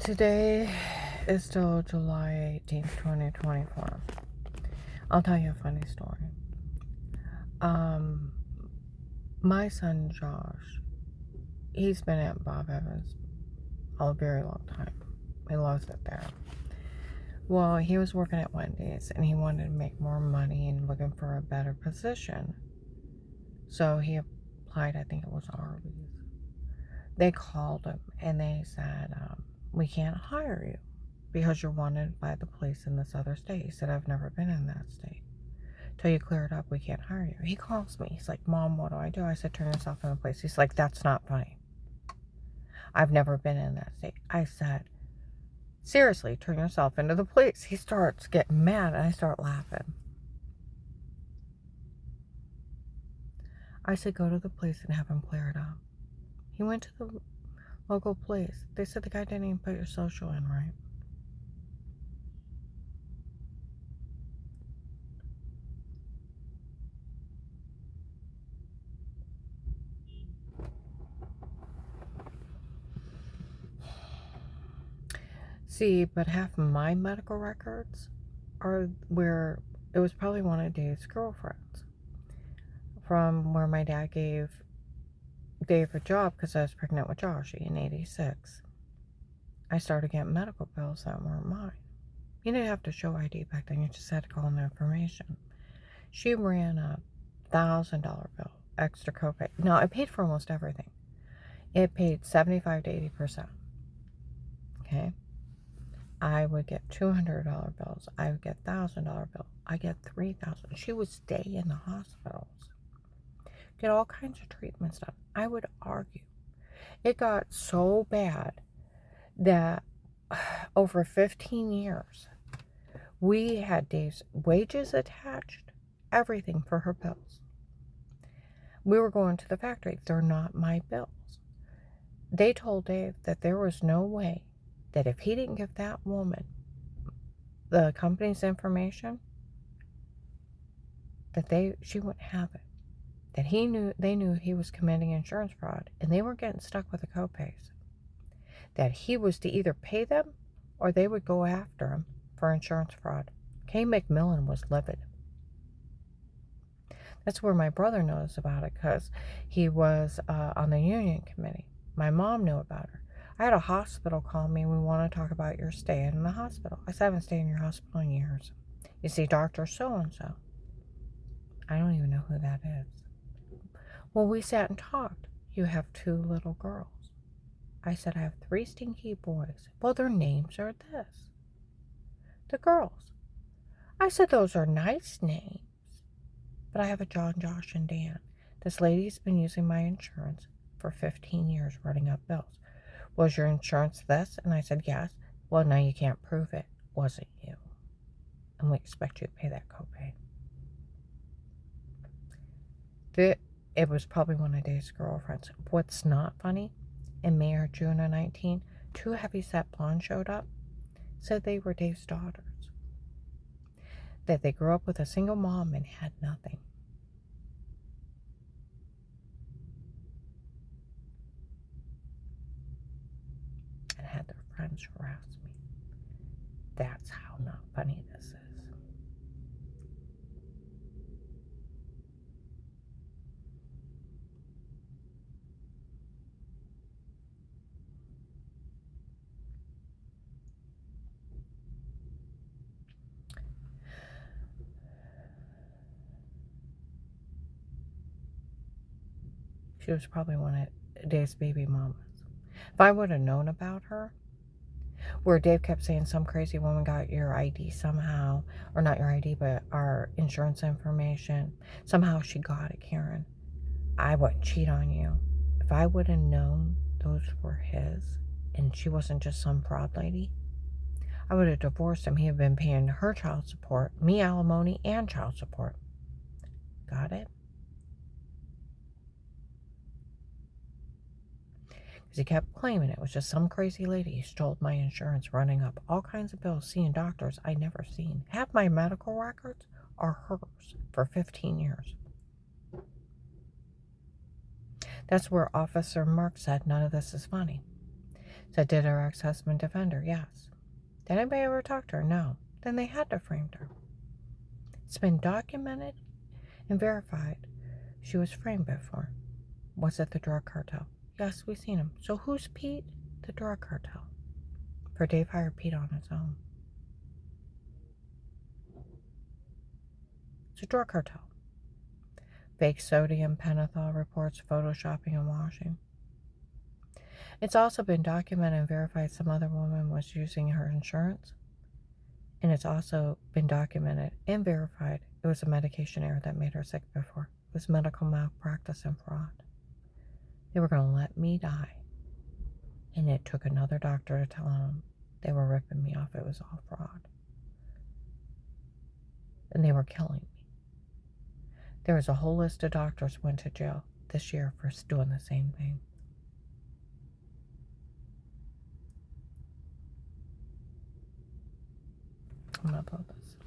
Today is still July 18th, 2024. I'll tell you a funny story. My son Josh, he's been at Bob Evans a very long time. He loves it there. Well, he was working at Wendy's and he wanted to make more money and looking for a better position. So he applied, I think it was Arby's. They called him and they said, we can't hire you because you're wanted by the police in this other state. He said, I've never been in that state. Till you clear it up, we can't hire you. He calls me. He's like, Mom, what do? I said, turn yourself in the police. He's like, that's not funny. I've never been in that state. I said, seriously, turn yourself into the police. He starts getting mad and I start laughing. I said, go to the police and have him clear it up. He went to the local police. They said the guy didn't even put your social in right. See, but half of my medical records are where it was probably one of Dave's girlfriends from where my dad gave Dave a job because I was pregnant with Josh in 86. I started getting medical bills that weren't mine. You didn't have to show ID back then. You just had to call in the information. She ran a $1,000 bill, extra copay. No, it paid for almost everything. It paid 75 to 80%. Okay? I would get $200 bills. I would get $1,000 bills. I get $3,000. She would stay in the hospitals. Get all kinds of treatment stuff. I would argue. It got so bad that over 15 years, we had Dave's wages attached, everything for her bills. We were going to the factory. They're not my bills. They told Dave that there was no way that if he didn't give that woman the company's information, that she wouldn't have it. That they knew he was committing insurance fraud, and they were getting stuck with the copays. That he was to either pay them, or they would go after him for insurance fraud. Kay McMillan was livid. That's where my brother knows about it, because he was on the union committee. My mom knew about her. I had a hospital call me, we want to talk about your stay in the hospital. I said, I haven't stayed in your hospital in years. You see, Dr. So-and-so. I don't even know who that is. Well, we sat and talked. You have 2 little girls. I said, I have 3 stinky boys. Well, their names are this. The girls. I said, those are nice names. But I have a John, Josh, and Dan. This lady's been using my insurance for 15 years running up bills. Was your insurance this? And I said, yes. Well, now you can't prove it. Wasn't you. And we expect you to pay that copay. It was probably one of Dave's girlfriends. What's not funny, in May or June of 19, 2 heavyset blondes showed up, said they were Dave's daughters. That they grew up with a single mom and had nothing. And had their friends harass me. That's how not funny this is. She was probably one of Dave's baby mamas. If I would have known about her, where Dave kept saying some crazy woman got your ID somehow, or not your ID, but our insurance information. Somehow she got it, Karen. I wouldn't cheat on you. If I would have known those were his, and she wasn't just some fraud lady, I would have divorced him. He had been paying her child support, me alimony, and child support. Got it? He kept claiming it was just some crazy lady who stole my insurance, running up all kinds of bills, seeing doctors I'd never seen. Half my medical records are hers for 15 years. That's where Officer Mark said none of this is funny. So did her ex-husband defend her? Yes. Did anybody ever talk to her? No. Then they had to frame her. It's been documented and verified she was framed before. Was it the drug cartel? Yes, we've seen him. So who's Pete? The drug cartel. For Dave hired Pete on his own. It's a drug cartel. Fake sodium pentothal reports, photoshopping and washing. It's also been documented and verified some other woman was using her insurance. And it's also been documented and verified it was a medication error that made her sick before. It was medical malpractice and fraud. They were going to let me die. And it took another doctor to tell them they were ripping me off. It was all fraud. And they were killing me. There was a whole list of doctors went to jail this year for doing the same thing. I'm going to upload this.